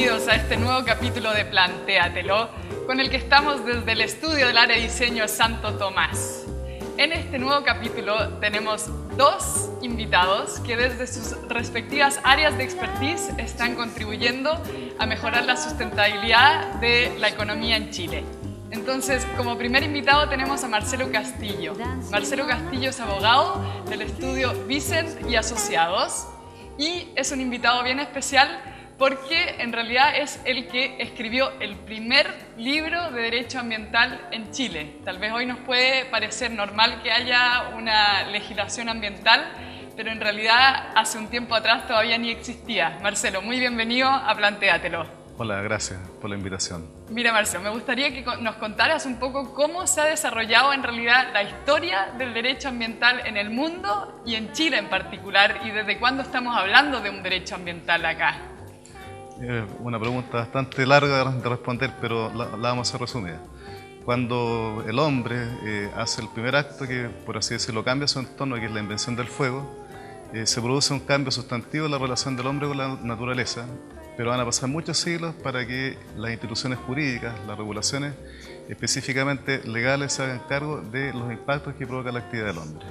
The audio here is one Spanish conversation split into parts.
bienvenidos a este nuevo capítulo de Plantéatelo, con el que estamos desde el estudio del área de diseño Santo Tomás. En este nuevo capítulo tenemos dos invitados que desde sus respectivas áreas de expertise están contribuyendo a mejorar la sustentabilidad de la economía en Chile. Entonces, como primer invitado tenemos a Marcelo Castillo. Marcelo Castillo es abogado del estudio Vicent y Asociados y es un invitado bien especial porque en realidad es el que escribió el primer libro de derecho ambiental en Chile. Tal vez hoy nos puede parecer normal que haya una legislación ambiental, pero en realidad hace un tiempo atrás todavía ni existía. Marcelo, muy bienvenido a Plantéatelo. Hola, gracias por la invitación. Mira, Marcelo, me gustaría que nos contaras un poco cómo se ha desarrollado en realidad la historia del derecho ambiental en el mundo y en Chile en particular, y desde cuándo estamos hablando de un derecho ambiental acá. Una pregunta bastante larga de responder, pero la vamos a hacer resumida. Cuando el hombre hace el primer acto que, por así decirlo, cambia su entorno, que es la invención del fuego, se produce un cambio sustantivo en la relación del hombre con la naturaleza, pero van a pasar muchos siglos para que las instituciones jurídicas, las regulaciones específicamente legales, se hagan cargo de los impactos que provoca la actividad del hombre.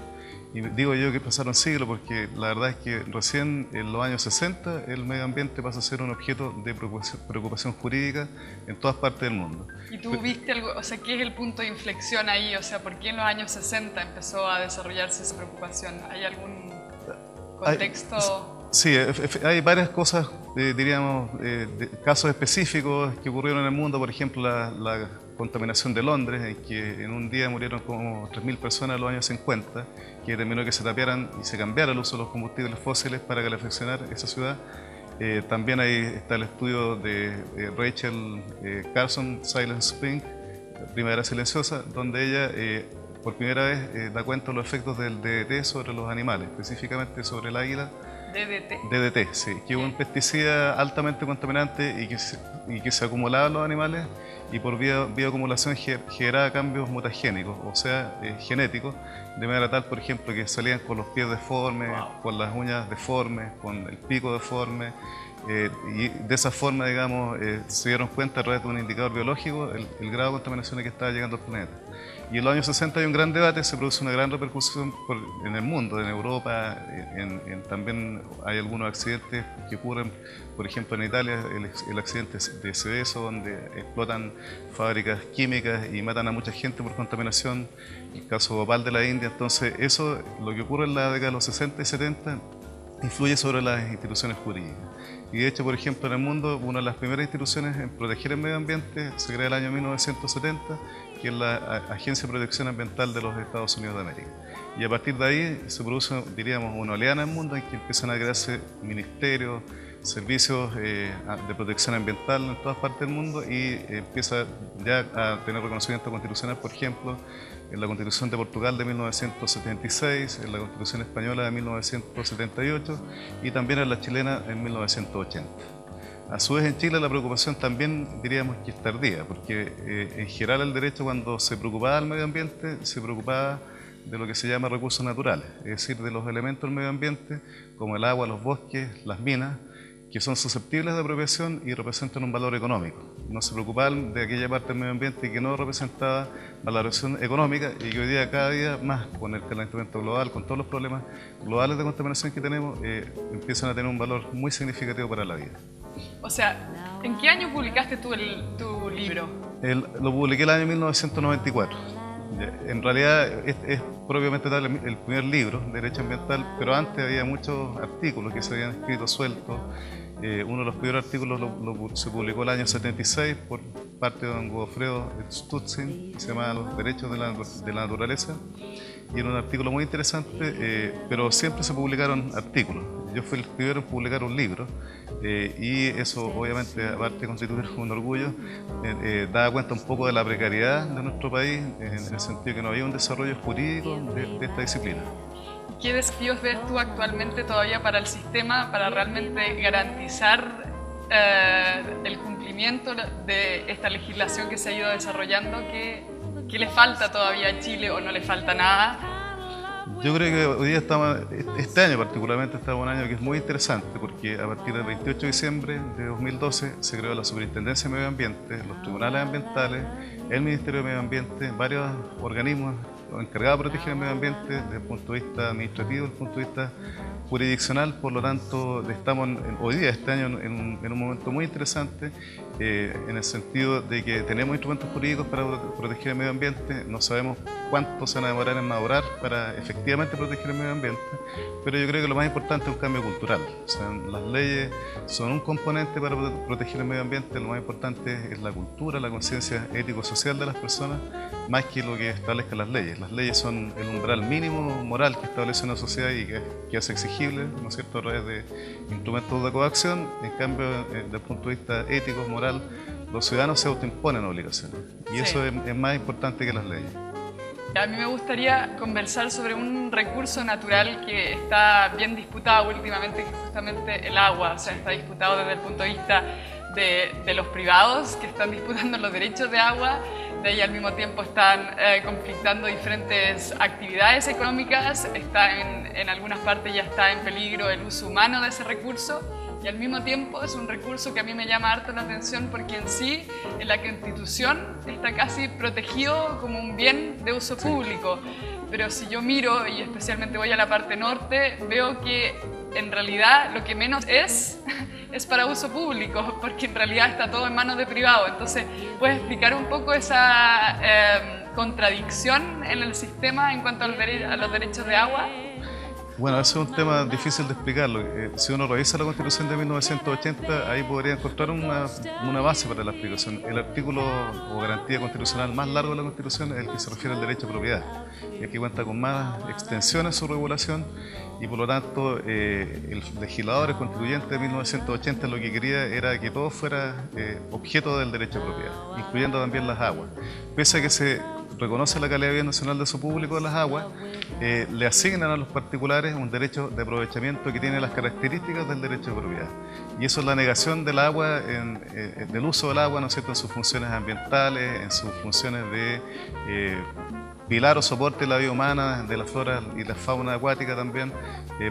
Y digo yo que pasaron siglos porque la verdad es que recién en los años 60 el medio ambiente pasa a ser un objeto de preocupación jurídica en todas partes del mundo. ¿Y tú viste algo, o sea, qué es el punto de inflexión ahí? O sea, ¿por qué en los años 60 empezó a desarrollarse esa preocupación? ¿Hay algún contexto? Sí, hay varias cosas, diríamos, casos específicos que ocurrieron en el mundo. Por ejemplo, la contaminación de Londres, en que en un día murieron como 3.000 personas en los años 50, que determinó que se tapiaran y se cambiara el uso de los combustibles fósiles para calefaccionar esa ciudad. También ahí está el estudio de Rachel Carson, Silent Spring, Primavera Silenciosa, donde ella por primera vez da cuenta de los efectos del DDT sobre los animales, específicamente sobre el águila. DDT, sí, que es un pesticida altamente contaminante y que se acumulaba en los animales y por bioacumulación generaba cambios mutagénicos, o sea, genéticos, de manera tal, por ejemplo, que salían con los pies deformes, con las uñas deformes, con el pico deforme, y de esa forma, digamos, se dieron cuenta a través de un indicador biológico el grado de contaminación que estaba llegando al planeta. Y en los años 60 hay un gran debate, se produce una gran repercusión en el mundo, en Europa, también hay algunos accidentes que ocurren, por ejemplo en Italia, el accidente de Seveso, donde explotan fábricas químicas y matan a mucha gente por contaminación, el caso Bhopal de la India. Entonces eso, lo que ocurre en la década de los 60 y 70, influye sobre las instituciones jurídicas. Y de hecho, por ejemplo, en el mundo, una de las primeras instituciones en proteger el medio ambiente se crea en el año 1970, que es la Agencia de Protección Ambiental de los Estados Unidos de América. Y a partir de ahí se produce, diríamos, una oleada en el mundo en que empiezan a crearse ministerios, servicios de protección ambiental en todas partes del mundo y empieza ya a tener reconocimiento constitucional, por ejemplo, en la Constitución de Portugal de 1976, en la Constitución Española de 1978 y también en la chilena en 1980. A su vez en Chile la preocupación también diríamos que es tardía, porque en general el derecho cuando se preocupaba del medio ambiente se preocupaba de lo que se llama recursos naturales, es decir, de los elementos del medio ambiente como el agua, los bosques, las minas, que son susceptibles de apropiación y representan un valor económico. No se preocupaban de aquella parte del medio ambiente que no representaba valoración económica y que hoy día, cada día más, con el calentamiento global, con todos los problemas globales de contaminación que tenemos, empiezan a tener un valor muy significativo para la vida. O sea, ¿en qué año publicaste tú tu libro? Lo publiqué el año 1994. En realidad es propiamente tal el primer libro de Derecho Ambiental, pero antes había muchos artículos que se habían escrito sueltos. Uno de los primeros artículos se publicó el año 76 por parte de don Godofredo Stutzin, que se llama Los Derechos de la Naturaleza, y era un artículo muy interesante, pero siempre se publicaron artículos. Yo fui el primero en publicar un libro y eso obviamente, aparte de constituir un orgullo, daba cuenta un poco de la precariedad de nuestro país, en el sentido que no había un desarrollo jurídico de esta disciplina. ¿Qué desafíos ves tú actualmente todavía para el sistema para realmente garantizar el cumplimiento de esta legislación que se ha ido desarrollando? ¿Qué le falta todavía a Chile o no le falta nada? Yo creo que hoy día estamos, este año particularmente, estamos en un año que es muy interesante porque a partir del 28 de diciembre de 2012 se creó la Superintendencia de Medio Ambiente, los tribunales ambientales, el Ministerio de Medio Ambiente, varios organismos encargados de proteger el medio ambiente desde el punto de vista administrativo, desde el punto de vista jurisdiccional. Por lo tanto, estamos hoy día, este año, en un momento muy interesante en el sentido de que tenemos instrumentos jurídicos para proteger el medio ambiente. No sabemos cuánto se van a demorar en madurar para efectivamente proteger el medio ambiente, pero yo creo que lo más importante es un cambio cultural. O sea, las leyes son un componente para proteger el medio ambiente. Lo más importante es la cultura, la conciencia ético-social de las personas, más que lo que establezcan las leyes. Las leyes son el umbral mínimo moral que establece una sociedad y que hace exigible, ¿no es cierto?, a través de instrumentos de coacción. En cambio, desde el punto de vista ético, moral, los ciudadanos se autoimponen obligaciones. Y Sí. eso es más importante que las leyes. A mí me gustaría conversar sobre un recurso natural que está bien disputado últimamente, que es justamente el agua. O sea, está disputado desde el punto de vista de los privados que están disputando los derechos de agua. De ahí al mismo tiempo están conflictando diferentes actividades económicas. En algunas partes ya está en peligro el uso humano de ese recurso. Y al mismo tiempo es un recurso que a mí me llama harto la atención porque en sí, en la Constitución, está casi protegido como un bien de uso público. Pero si yo miro, y especialmente voy a la parte norte, veo que en realidad lo que menos es para uso público, porque en realidad está todo en manos de privado. Entonces, ¿puedes explicar un poco esa contradicción en el sistema en cuanto a los derechos de agua? Bueno, ese es un tema difícil de explicarlo. Si uno revisa la Constitución de 1980, ahí podría encontrar una base para la explicación. El artículo o garantía constitucional más largo de la Constitución es el que se refiere al derecho a propiedad, el que cuenta con más extensión en su regulación y por lo tanto el legislador, el constituyente de 1980 lo que quería era que todo fuera objeto del derecho a propiedad, incluyendo también las aguas. Pese a que se reconoce la calidad de bien nacional de uso público de las aguas, le asignan a los particulares un derecho de aprovechamiento que tiene las características del derecho de propiedad. Y eso es la negación del agua, del uso del agua, ¿no es cierto?, en sus funciones ambientales, en sus funciones de pilar o soporte de la vida humana, de la flora y la fauna acuática también,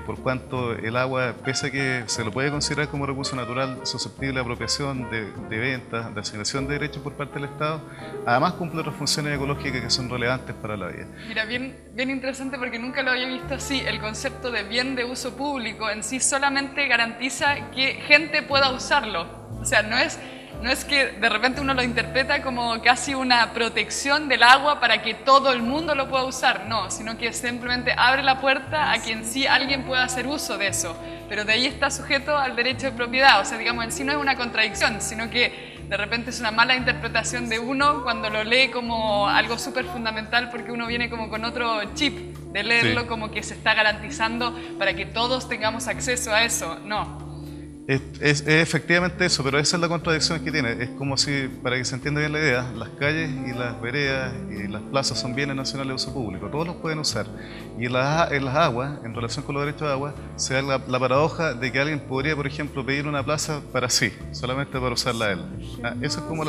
por cuanto el agua, pese a que se lo puede considerar como recurso natural susceptible de apropiación, de venta, de asignación de derechos por parte del Estado, además cumple otras funciones ecológicas que son relevantes para la vida. Mira, bien interesante porque nunca lo había visto así. El concepto de bien de uso público en sí solamente garantiza que gente pueda usarlo. O sea, no es que de repente uno lo interpreta como casi una protección del agua para que todo el mundo lo pueda usar, no, sino que simplemente abre la puerta a que en sí alguien pueda hacer uso de eso, pero de ahí está sujeto al derecho de propiedad. O sea, digamos, en sí no es una contradicción, sino que de repente es una mala interpretación de uno cuando lo lee como algo súper fundamental porque uno viene como con otro chip de leerlo, sí, como que se está garantizando para que todos tengamos acceso a eso, no. Es efectivamente eso, pero esa es la contradicción que tiene. Es como si, para que se entienda bien la idea, las calles y las veredas y las plazas son bienes nacionales de uso público, todos los pueden usar. Y en las aguas, en relación con los derechos de agua, se da la paradoja de que alguien podría, por ejemplo, pedir una plaza para sí, solamente para usarla él. Eso es como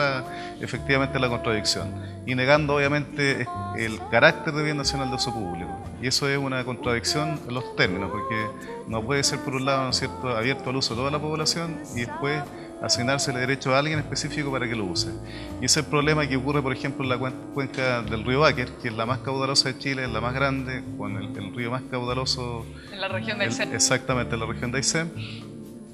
efectivamente la contradicción. Y negando, obviamente, el carácter de bien nacional de uso público. Y eso es una contradicción en los términos, porque no puede ser, por un lado, ¿no es cierto?, abierto al uso de toda la población y después asignársele derecho a alguien específico para que lo use. Y ese es el problema que ocurre, por ejemplo, en la cuenca del río Báquer, que es la más caudalosa de Chile, es la más grande, con el río más caudaloso en la región de Aysén. Exactamente, en la región de Aysén,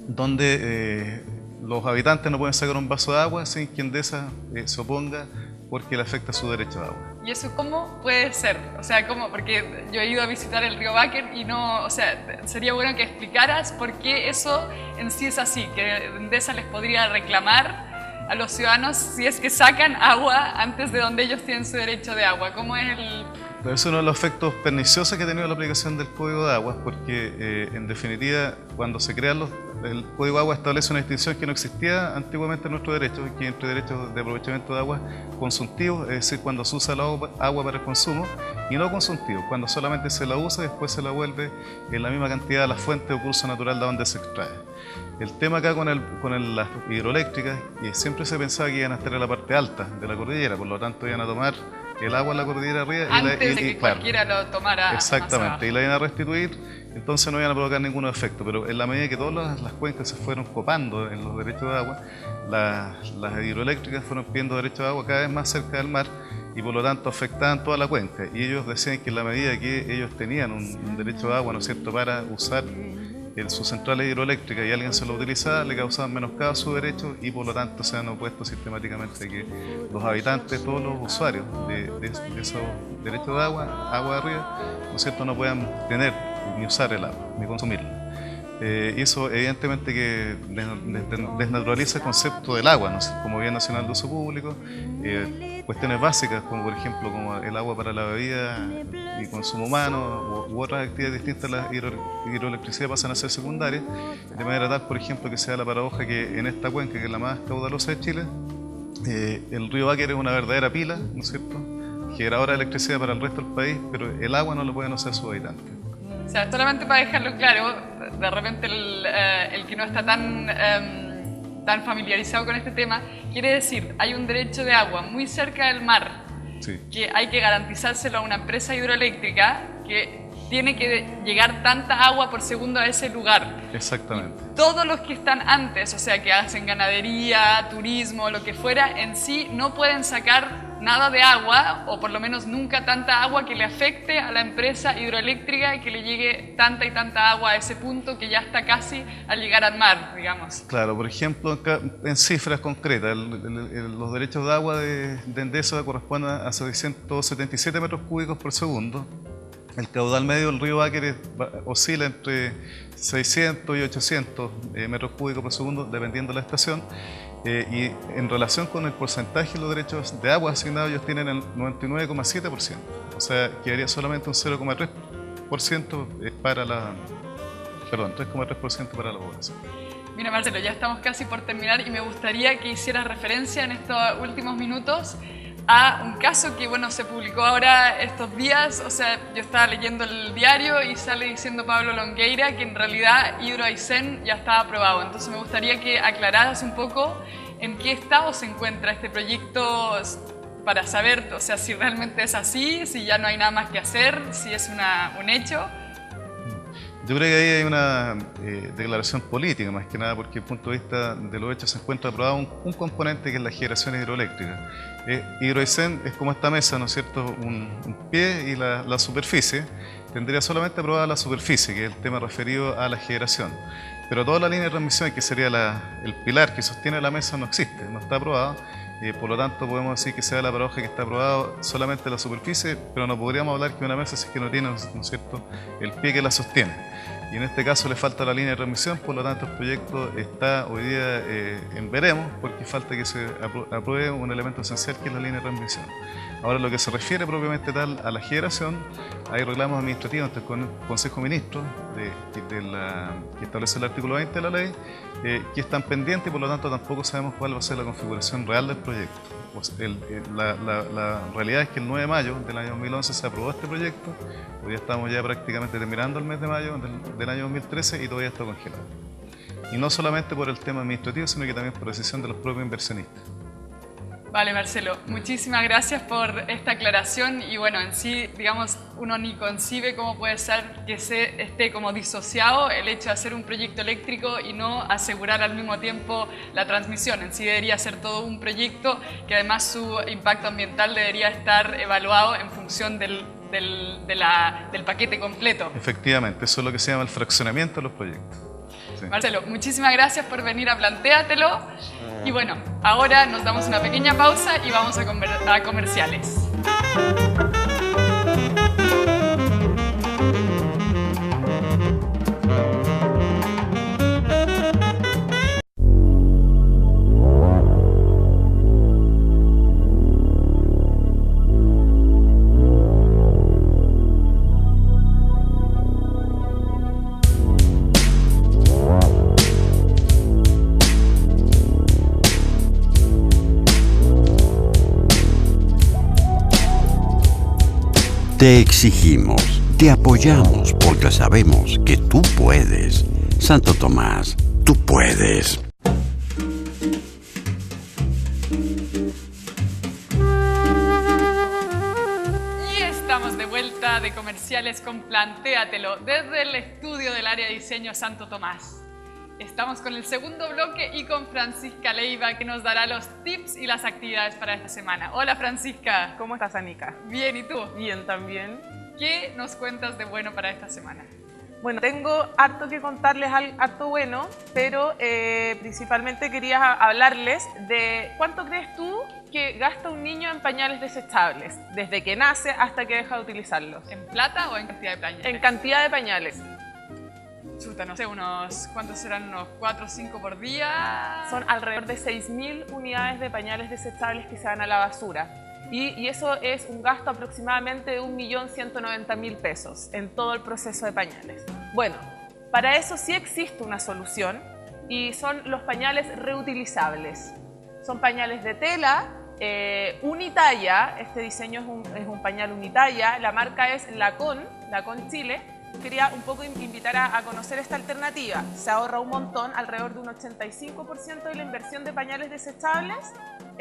donde los habitantes no pueden sacar un vaso de agua sin que Endesa se oponga porque le afecta su derecho de agua. ¿Y eso cómo puede ser? O sea, ¿cómo? Porque yo he ido a visitar el río Báquer y no, o sea, sería bueno que explicaras por qué eso en sí es así, que Endesa les podría reclamar a los ciudadanos si es que sacan agua antes de donde ellos tienen su derecho de agua. ¿Cómo es el...? Pero eso es uno de los efectos perniciosos que ha tenido la aplicación del Código de Aguas, porque en definitiva, cuando se crean el Código de Aguas establece una distinción que no existía antiguamente en nuestro derecho, que es entre derechos de aprovechamiento de agua consuntivos, es decir, cuando se usa el agua para el consumo, y no consuntivos, cuando solamente se la usa y después se la vuelve en la misma cantidad a la fuente o curso natural de donde se extrae. El tema acá con las hidroeléctricas, siempre se pensaba que iban a estar en la parte alta de la cordillera, por lo tanto iban a tomar el agua a la cordillera arriba. Antes de que cualquiera lo tomara. Exactamente, y la iban a restituir, entonces no iban a provocar ningún efecto. Pero en la medida que todas las cuencas se fueron copando en los derechos de agua, las hidroeléctricas fueron pidiendo derechos de agua cada vez más cerca del mar y por lo tanto afectaban toda la cuenca. Y ellos decían que en la medida que ellos tenían un derecho de agua, ¿no es cierto?, para usar sus centrales hidroeléctricas y alguien se lo utilizaba, le causaban menoscabo a su derecho y por lo tanto se han opuesto sistemáticamente a que los habitantes, todos los usuarios de esos derechos de agua de arriba, ¿no es cierto?, no puedan tener ni usar el agua, ni consumirla. Y eso evidentemente que desnaturaliza el concepto del agua, ¿no? Como bien nacional de uso público, cuestiones básicas como por ejemplo como el agua para la bebida y consumo humano u otras actividades distintas a la hidroelectricidad pasan a ser secundarias, de manera tal, por ejemplo, que se da la paradoja que en esta cuenca, que es la más caudalosa de Chile, el río Báquer es una verdadera pila, ¿no es cierto?, generadora de electricidad para el resto del país, pero el agua no lo pueden usar sus habitantes. O sea, solamente para dejarlo claro, de repente el que no está tan familiarizado con este tema, quiere decir, hay un derecho de agua muy cerca del mar, sí, que hay que garantizárselo a una empresa hidroeléctrica que tiene que llegar tanta agua por segundo a ese lugar. Exactamente. Y todos los que están antes, o sea, que hacen ganadería, turismo, lo que fuera, en sí no pueden sacar nada de agua, o por lo menos nunca tanta agua que le afecte a la empresa hidroeléctrica y que le llegue tanta y tanta agua a ese punto que ya está casi al llegar al mar, digamos. Claro, por ejemplo, en cifras concretas, los derechos de agua de Endesa corresponden a 677 metros cúbicos por segundo. El caudal medio del río Báquer oscila entre 600 y 800 metros cúbicos por segundo, dependiendo de la estación. Y en relación con el porcentaje de los derechos de agua asignados, ellos tienen el 99,7%. O sea, quedaría solamente un 0,3% para la... Perdón, 3,3% para la población. Mira, Marcelo, ya estamos casi por terminar y me gustaría que hicieras referencia en estos últimos minutos a un caso que, bueno, se publicó ahora estos días. O sea, yo estaba leyendo el diario y sale diciendo Pablo Longueira que en realidad Hidro Aysén ya estaba aprobado. Entonces me gustaría que aclararas un poco en qué estado se encuentra este proyecto para saber, o sea, si realmente es así, si ya no hay nada más que hacer, si es un hecho. Yo creo que ahí hay una declaración política, más que nada, porque desde el punto de vista de los hechos se encuentra aprobado un componente que es la generación hidroeléctrica. Hidro Aysén es como esta mesa, ¿no es cierto?, un pie y la superficie. Tendría solamente aprobada la superficie, que es el tema referido a la generación. Pero toda la línea de transmisión, que sería el pilar que sostiene la mesa, no existe, no está aprobada. Por lo tanto, podemos decir que sea la paradoja que está aprobado solamente la superficie, pero no podríamos hablar que una mesa si es que no tiene, ¿no es cierto?, el pie que la sostiene. Y en este caso le falta la línea de transmisión, por lo tanto el proyecto está hoy día en veremos, porque falta que se apruebe un elemento esencial que es la línea de transmisión. Ahora, lo que se refiere propiamente tal a la generación, hay reclamos administrativos ante el Consejo de Ministros que establece el artículo 20 de la ley, que están pendientes y por lo tanto tampoco sabemos cuál va a ser la configuración real del proyecto. Pues la realidad es que el 9 de mayo del año 2011 se aprobó este proyecto, hoy estamos ya prácticamente terminando el mes de mayo del año 2013 y todavía está congelado. Y no solamente por el tema administrativo, sino que también por decisión de los propios inversionistas. Vale, Marcelo, muchísimas gracias por esta aclaración y bueno, en sí, digamos, uno ni concibe cómo puede ser que se esté como disociado el hecho de hacer un proyecto eléctrico y no asegurar al mismo tiempo la transmisión. En sí debería ser todo un proyecto que además su impacto ambiental debería estar evaluado en función del paquete completo. Efectivamente, eso es lo que se llama el fraccionamiento de los proyectos. Sí. Marcelo, muchísimas gracias por venir a Plantéatelo. Y bueno, ahora nos damos una pequeña pausa y vamos a comerciales. Te exigimos, te apoyamos porque sabemos que tú puedes. Santo Tomás, tú puedes. vuelta de comerciales con Plantéatelo desde el estudio del área de diseño Santo Tomás. Estamos con el segundo bloque y con Francisca Leiva, que nos dará los tips y las actividades para esta semana. Hola Francisca. ¿Cómo estás, Anika? Bien, ¿y tú? Bien, también. ¿Qué nos cuentas de bueno para esta semana? Bueno, tengo harto que contarles, harto bueno, pero principalmente quería hablarles de cuánto crees tú que gasta un niño en pañales desechables, desde que nace hasta que deja de utilizarlos. ¿En plata o en cantidad de pañales? En cantidad de pañales. Chuta, no sé, ¿cuántos serán? ¿Unos 4 o 5 por día? Son alrededor de 6.000 unidades de pañales desechables que se van a la basura. Y eso es un gasto aproximadamente de 1.190.000 pesos en todo el proceso de pañales. Bueno, para eso sí existe una solución y son los pañales reutilizables. Son pañales de tela, unitalla. Este diseño es un pañal unitalla. La marca es Lacón Chile. Quería un poco invitar a conocer esta alternativa. Se ahorra un montón, alrededor de un 85% de la inversión de pañales desechables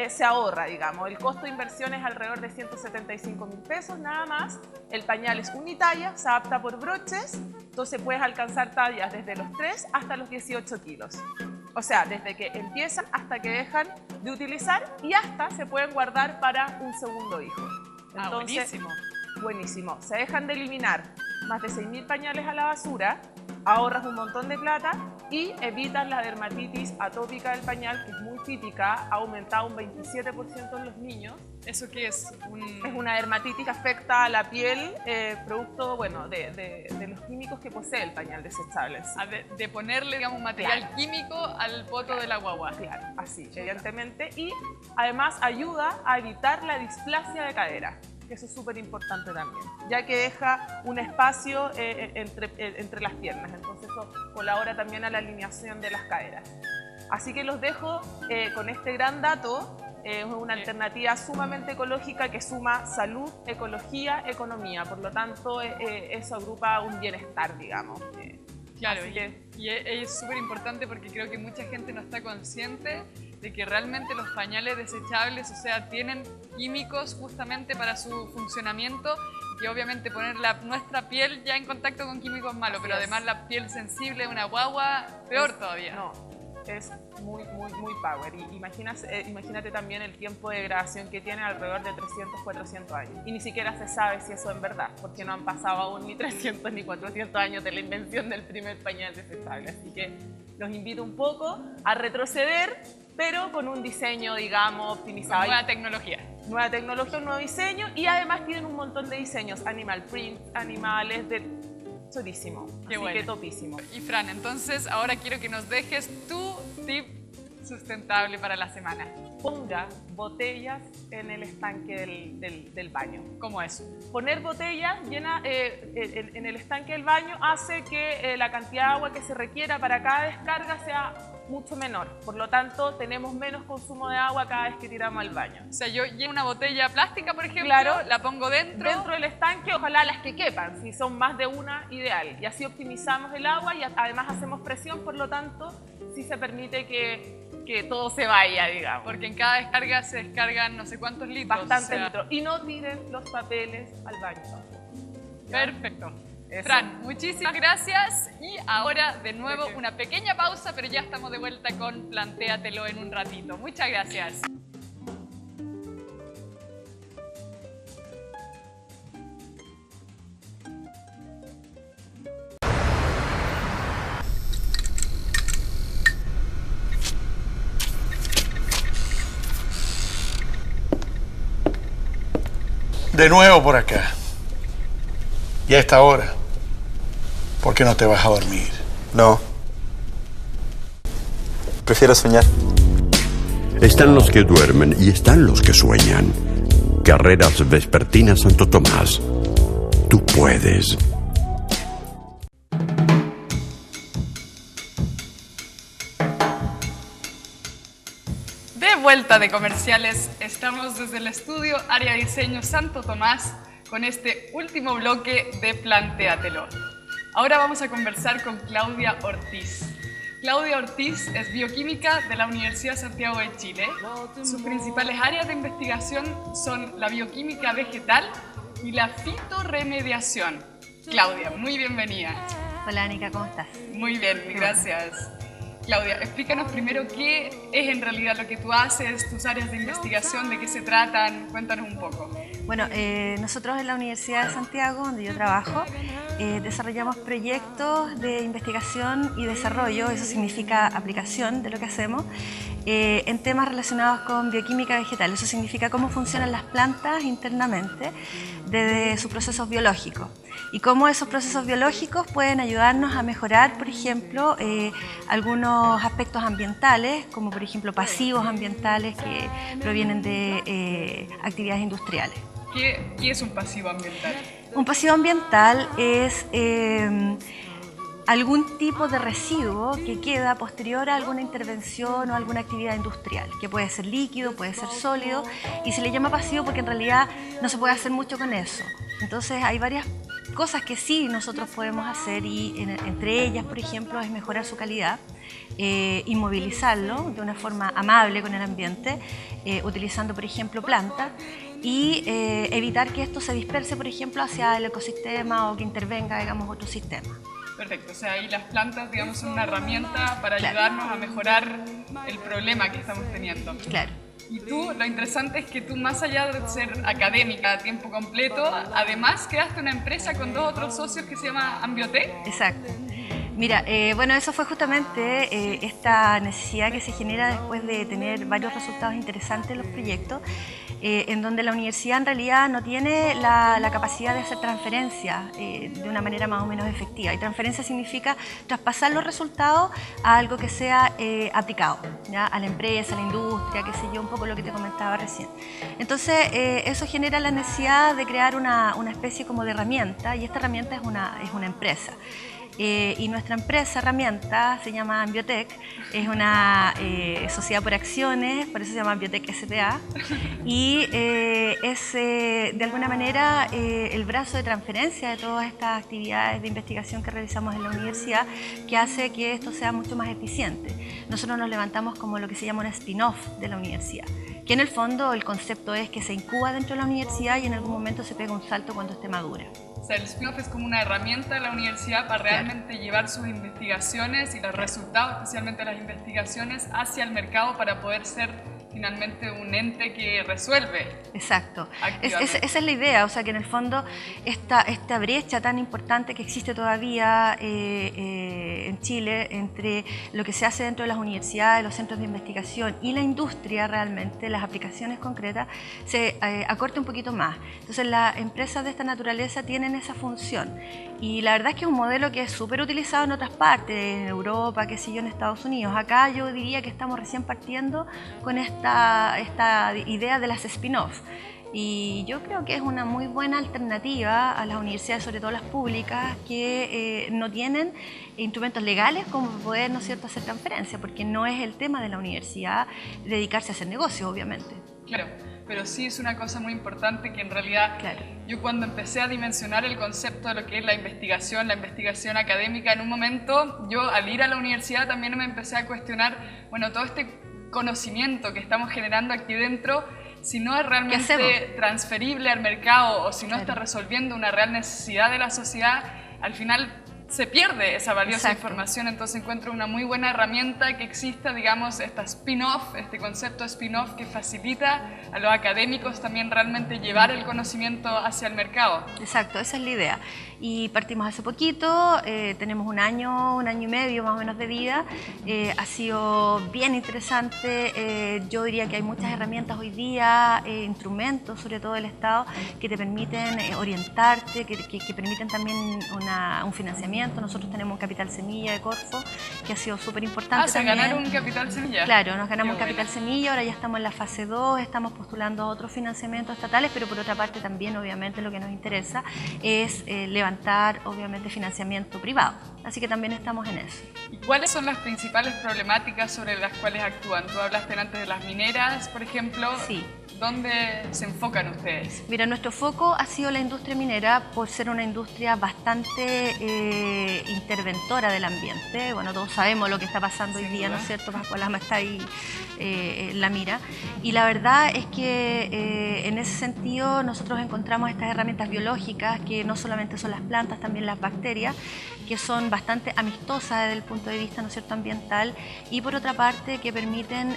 se ahorra, digamos. El costo de inversión es alrededor de 175.000 pesos, nada más. El pañal es unitalla, se adapta por broches, entonces puedes alcanzar tallas desde los 3 hasta los 18 kilos. O sea, desde que empiezan hasta que dejan de utilizar y hasta se pueden guardar para un segundo hijo. Entonces, buenísimo. Buenísimo. Se dejan de eliminar más de 6.000 pañales a la basura, ahorras un montón de plata y evitas la dermatitis atópica del pañal, que es muy típica, ha aumentado un 27% en los niños. ¿Eso qué es? Es una dermatitis que afecta a la piel, producto de los químicos que posee el pañal desechable. De ponerle, digamos, un material Claro. químico al poto de la guagua. Claro, así, evidentemente. Y además ayuda a evitar la displasia de cadera, que eso es súper importante también, ya que deja un espacio entre las piernas, entonces eso colabora también a la alineación de las caderas. Así que los dejo con este gran dato. Es una alternativa sumamente ecológica que suma salud, ecología, economía, por lo tanto eso agrupa un bienestar, digamos. Claro, Así que y es súper importante porque creo que mucha gente no está consciente de que realmente los pañales desechables, o sea, tienen químicos justamente para su funcionamiento, y obviamente poner nuestra piel ya en contacto con químicos malos, pero además la piel sensible de una guagua, peor todavía. No, es muy power. Y imagínate también el tiempo de degradación que tiene, alrededor de 300, 400 años. Y ni siquiera se sabe si eso es verdad, porque no han pasado aún ni 300 ni 400 años de la invención del primer pañal desechable. Así que los invito un poco a retroceder, pero con un diseño, digamos, optimizado. Con nueva tecnología. Nueva tecnología, un nuevo diseño, y además tienen un montón de diseños, animal print, animales, chorísimo, Qué así bueno. que topísimo. Y Fran, entonces ahora quiero que nos dejes tu tip sustentable para la semana. Ponga botellas en el estanque del baño. ¿Cómo es? Poner botellas en el estanque del baño hace que la cantidad de agua que se requiera para cada descarga sea mucho menor. Por lo tanto, tenemos menos consumo de agua cada vez que tiramos al baño. O sea, yo llevo una botella plástica, por ejemplo, Claro. la pongo dentro Del estanque, ojalá las que quepan, si son más de una, ideal. Y así optimizamos el agua y además hacemos presión, por lo tanto, sí se permite que todo se vaya, digamos. porque en cada descarga se descargan no sé cuántos litros. Bastante o sea, litros. Y no tiren los papeles al baño tampoco. ¿Ya? Perfecto. Eso. Fran, muchísimas gracias. Y ahora de nuevo una pequeña pausa, pero ya estamos de vuelta con Plantéatelo en un ratito. Muchas gracias. De nuevo por acá. Y a esta hora, ¿por qué no te vas a dormir? No. Prefiero soñar. Están los que duermen y están los que sueñan. Carreras vespertinas Santo Tomás. Tú puedes. De vuelta de comerciales, estamos desde el estudio Área de Diseño Santo Tomás con este último bloque de Plantéatelo. Ahora vamos a conversar con Claudia Ortiz. Claudia Ortiz es bioquímica de la Universidad Santiago de Chile. Sus principales áreas de investigación son la bioquímica vegetal y la fitorremediación. Claudia, muy bienvenida. Hola, Anika, ¿cómo estás? Muy bien, gracias. Claudia, explícanos primero qué es en realidad lo que tú haces, tus áreas de investigación, de qué se tratan, cuéntanos un poco. Bueno, nosotros en la Universidad de Santiago, donde yo trabajo, desarrollamos proyectos de investigación y desarrollo, eso significa aplicación de lo que hacemos, en temas relacionados con bioquímica vegetal. Eso significa cómo funcionan las plantas internamente desde sus procesos biológicos y cómo esos procesos biológicos pueden ayudarnos a mejorar, por ejemplo, algunos aspectos ambientales, como por ejemplo pasivos ambientales que provienen de actividades industriales. ¿Qué es un pasivo ambiental? Un pasivo ambiental es algún tipo de residuo que queda posterior a alguna intervención o alguna actividad industrial, que puede ser líquido, puede ser sólido, y se le llama pasivo porque en realidad no se puede hacer mucho con eso. Entonces hay varias cosas que sí nosotros podemos hacer y entre ellas, por ejemplo, es mejorar su calidad, inmovilizarlo de una forma amable con el ambiente, utilizando, por ejemplo, plantas, y evitar que esto se disperse, por ejemplo, hacia el ecosistema o que intervenga, digamos, otro sistema. Perfecto, o sea, ahí las plantas, digamos, son una herramienta para Claro. ayudarnos a mejorar el problema que estamos teniendo. Claro. Y tú, lo interesante es que tú, más allá de ser académica a tiempo completo, además creaste una empresa con 2 otros socios que se llama Ambiotec. Exacto. Mira, bueno, eso fue justamente esta necesidad que se genera después de tener varios resultados interesantes en los proyectos, en donde la universidad en realidad no tiene la capacidad de hacer transferencia de una manera más o menos efectiva. Y transferencia significa traspasar los resultados a algo que sea aplicado, ¿ya? A la empresa, a la industria, qué sé yo, un poco lo que te comentaba recién. Entonces, eso genera la necesidad de crear una especie como de herramienta, y esta herramienta es una empresa. Y nuestra empresa herramienta se llama Ambiotec, es una sociedad por acciones, por eso se llama Ambiotec S.p.A. y es de alguna manera el brazo de transferencia de todas estas actividades de investigación que realizamos en la universidad, que hace que esto sea mucho más eficiente. Nosotros nos levantamos como lo que se llama un spin-off de la universidad, que en el fondo el concepto es que se incuba dentro de la universidad y en algún momento se pega un salto cuando esté madura. O sea, el spin-off es como una herramienta de la universidad para realmente llevar sus investigaciones y los resultados, especialmente las investigaciones, hacia el mercado para poder ser finalmente un ente que resuelve. Exacto. Activamente. Esa es la idea, o sea que en el fondo esta brecha tan importante que existe todavía en Chile entre lo que se hace dentro de las universidades, los centros de investigación y la industria realmente, las aplicaciones concretas, se acorte un poquito más. Entonces las empresas de esta naturaleza tienen esa función y la verdad es que es un modelo que es súper utilizado en otras partes, en Europa, qué sé yo, en Estados Unidos. Acá yo diría que estamos recién partiendo con esta idea de las spin-off. Y yo creo que es una muy buena alternativa a las universidades, sobre todo las públicas, que no tienen instrumentos legales como poder, ¿no es cierto?, hacer transferencia, porque no es el tema de la universidad dedicarse a hacer negocio, obviamente. Claro, pero sí es una cosa muy importante que en realidad yo cuando empecé a dimensionar el concepto de lo que es la investigación académica, en un momento yo al ir a la universidad también me empecé a cuestionar, bueno, todo este conocimiento que estamos generando aquí dentro, si no es realmente transferible al mercado o si no está resolviendo una real necesidad de la sociedad, al final se pierde esa valiosa información. Entonces encuentro una muy buena herramienta que exista, digamos, esta spin-off, este concepto de spin-off que facilita a los académicos también realmente llevar el conocimiento hacia el mercado. Exacto, esa es la idea. Y partimos hace poquito, tenemos un año y medio más o menos de vida, ha sido bien interesante, yo diría que hay muchas herramientas hoy día, instrumentos sobre todo del Estado que te permiten orientarte, que permiten también un financiamiento. Nosotros tenemos un capital semilla de Corfo que ha sido súper importante. ¿Se ganaron un capital semilla? Claro, nos ganamos un capital semilla, ahora ya estamos en la fase 2, estamos postulando a otros financiamientos estatales, pero por otra parte también obviamente lo que nos interesa es levantar obviamente financiamiento privado, así que también estamos en eso. ¿Y cuáles son las principales problemáticas sobre las cuales actúan? Tú hablaste antes de las mineras, por ejemplo. Sí. ¿Dónde se enfocan ustedes? Mira, nuestro foco ha sido la industria minera por ser una industria bastante interventora del ambiente. Bueno, todos sabemos lo que está pasando hoy día, ¿no es cierto? Pascua Lama está ahí en la mira. Y la verdad es que en ese sentido nosotros encontramos estas herramientas biológicas que no solamente son las plantas, también las bacterias, que son bastante amistosas desde el punto de vista, ¿no es cierto?, ambiental, y por otra parte que permiten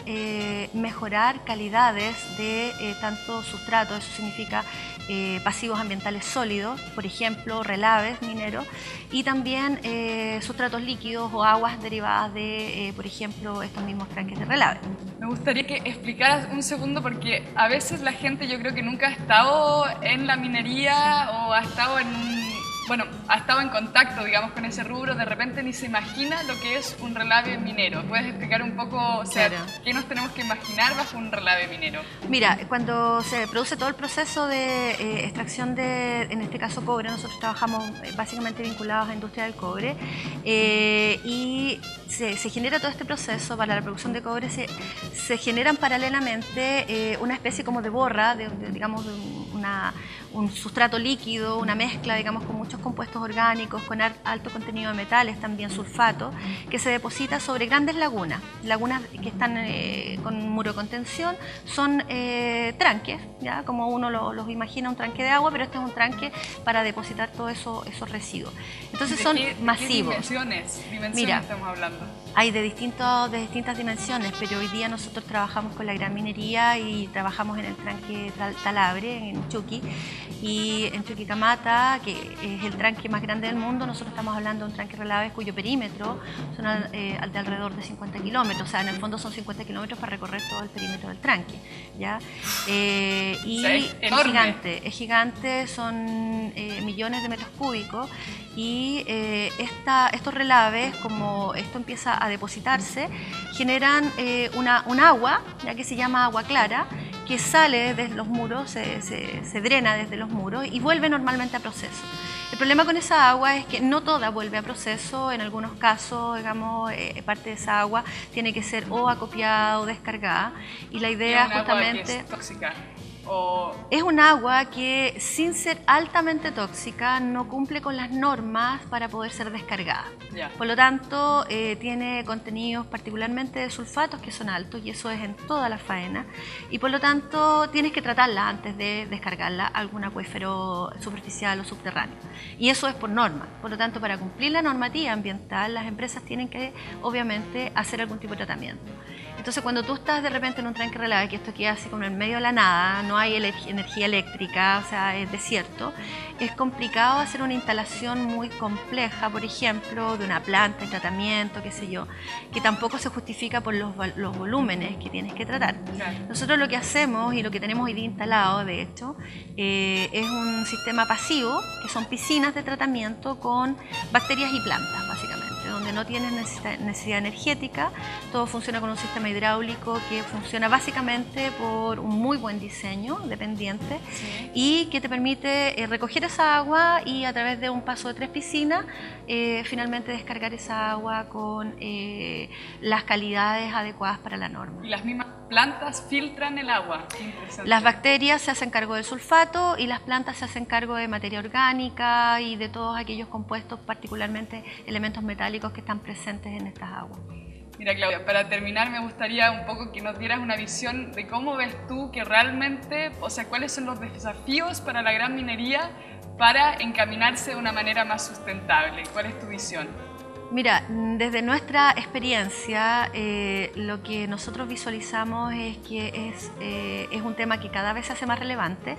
mejorar calidades de tanto sustrato, eso significa pasivos ambientales sólidos, por ejemplo, relaves mineros, y también sustratos líquidos o aguas derivadas de, por ejemplo, estos mismos tranques de relave. Me gustaría que explicaras un segundo, porque a veces la gente, yo creo que nunca ha estado en la minería o ha estado ha estado en contacto, digamos, con ese rubro, de repente ni se imagina lo que es un relave minero. ¿Puedes explicar un poco, o sea, Claro. qué nos tenemos que imaginar bajo un relave minero? Mira, cuando se produce todo el proceso de extracción de, en este caso, cobre, nosotros trabajamos básicamente vinculados a la industria del cobre, y se genera todo este proceso para la producción de cobre, se generan paralelamente una especie como de borra, digamos, un sustrato líquido, una mezcla, digamos, con muchos compuestos orgánicos, con alto contenido de metales, también sulfato, que se deposita sobre grandes lagunas que están con muro de contención, son tranques, ¿ya? Como uno los imagina, un tranque de agua, pero este es un tranque para depositar todos esos residuos. Entonces son masivos. ¿Qué dimensiones Mira, estamos hablando? Hay de distintas dimensiones, pero hoy día nosotros trabajamos con la gran minería y trabajamos en el tranque Talabre, en Chuqui, y en Chuquicamata, que es el tranque más grande del mundo. Nosotros estamos hablando de un tranque relave cuyo perímetro son de alrededor de 50 kilómetros, o sea, en el fondo son 50 kilómetros para recorrer todo el perímetro del tranque, ¿ya? Y Sí, enorme. es gigante, son millones de metros cúbicos, y estos relaves, como esto empieza a depositarse, generan un agua, ya que se llama agua clara, que sale desde los muros, se drena desde los muros y vuelve normalmente a proceso. El problema con esa agua es que no toda vuelve a proceso. En algunos casos, digamos, parte de esa agua tiene que ser o acopiada o descargada, y la idea ¿Es un agua justamente... que es tóxica? O... Es un agua que, sin ser altamente tóxica, no cumple con las normas para poder ser descargada. Ya. Por lo tanto, tiene contenidos particularmente de sulfatos que son altos, y eso es en toda la faena, y por lo tanto tienes que tratarla antes de descargarla a algún acuífero superficial o subterráneo. Y eso es por norma. Por lo tanto, para cumplir la normativa ambiental, las empresas tienen que, obviamente, hacer algún tipo de tratamiento. Entonces, cuando tú estás de repente en un tranque relave, que esto queda así como en el medio de la nada, no hay energía eléctrica, o sea, es desierto, es complicado hacer una instalación muy compleja, por ejemplo, de una planta de tratamiento, qué sé yo, que tampoco se justifica por los volúmenes que tienes que tratar. Claro. Nosotros lo que hacemos, y lo que tenemos hoy día instalado, de hecho, es un sistema pasivo, que son piscinas de tratamiento con bacterias y plantas, básicamente, donde no tienes necesidad energética. Todo funciona con un sistema hidráulico que funciona básicamente por un muy buen diseño dependiente, Sí. y que te permite recoger esa agua y, a través de un paso de 3 piscinas, finalmente descargar esa agua con las calidades adecuadas para la norma. Y las mismas plantas filtran el agua. Qué interesante. Las bacterias se hacen cargo del sulfato y las plantas se hacen cargo de materia orgánica y de todos aquellos compuestos, particularmente elementos metálicos, que están presentes en estas aguas. Mira, Claudia, para terminar me gustaría un poco que nos dieras una visión de cómo ves tú que realmente, o sea, cuáles son los desafíos para la gran minería para encaminarse de una manera más sustentable. ¿Cuál es tu visión? Mira, desde nuestra experiencia, lo que nosotros visualizamos es que es un tema que cada vez se hace más relevante,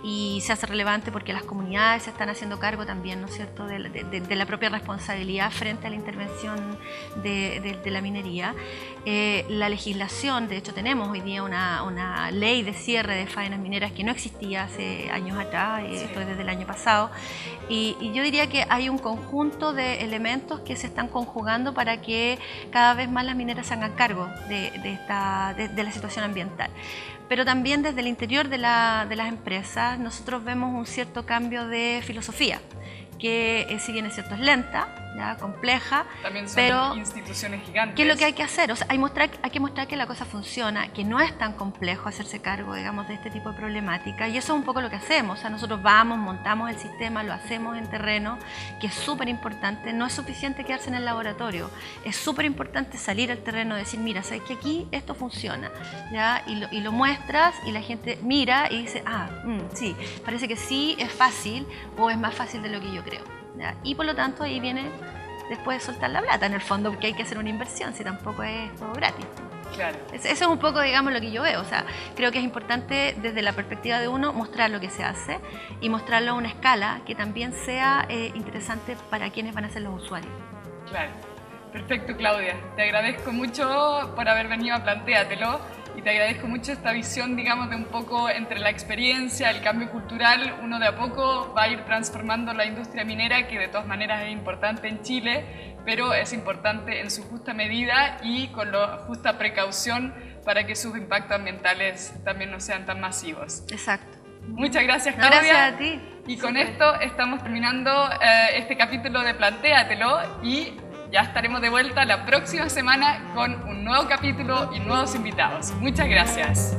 y se hace relevante porque las comunidades se están haciendo cargo también, ¿no es cierto?, de la propia responsabilidad frente a la intervención de la minería. La legislación, de hecho tenemos hoy día una ley de cierre de faenas mineras que no existía hace años atrás, esto es desde el año pasado, y yo diría que hay un conjunto de elementos que se están conjugando para que cada vez más las mineras se hagan cargo de la situación ambiental. Pero también desde el interior de las empresas nosotros vemos un cierto cambio de filosofía, que si bien es cierto es lenta, ¿ya? Compleja, También son pero instituciones gigantes. ¿qué es lo que hay que hacer? O sea, hay que mostrar que la cosa funciona, que no es tan complejo hacerse cargo, digamos, de este tipo de problemática, y eso es un poco lo que hacemos. O sea, nosotros vamos, montamos el sistema, lo hacemos en terreno, que es súper importante. No es suficiente quedarse en el laboratorio, es súper importante salir al terreno, decir, mira, ¿sabes que aquí esto funciona? ¿Ya? Y lo muestras y la gente mira y dice, sí, parece que sí, es fácil o es más fácil de lo que yo creo. ¿Ya? Y por lo tanto ahí viene después de soltar la plata en el fondo, porque hay que hacer una inversión, si tampoco es todo gratis. Claro. Eso es un poco, digamos, lo que yo veo. O sea, creo que es importante desde la perspectiva de uno mostrar lo que se hace y mostrarlo a una escala que también sea interesante para quienes van a ser los usuarios. Claro. Perfecto, Claudia. Te agradezco mucho por haber venido a Plantéatelo y te agradezco mucho esta visión, digamos, de un poco entre la experiencia, el cambio cultural. Uno de a poco va a ir transformando la industria minera, que de todas maneras es importante en Chile, pero es importante en su justa medida y con la justa precaución para que sus impactos ambientales también no sean tan masivos. Exacto. Muchas gracias, Claudia. Gracias a ti. Y con esto estamos terminando este capítulo de Plantéatelo y ya estaremos de vuelta la próxima semana con un nuevo capítulo y nuevos invitados. Muchas gracias.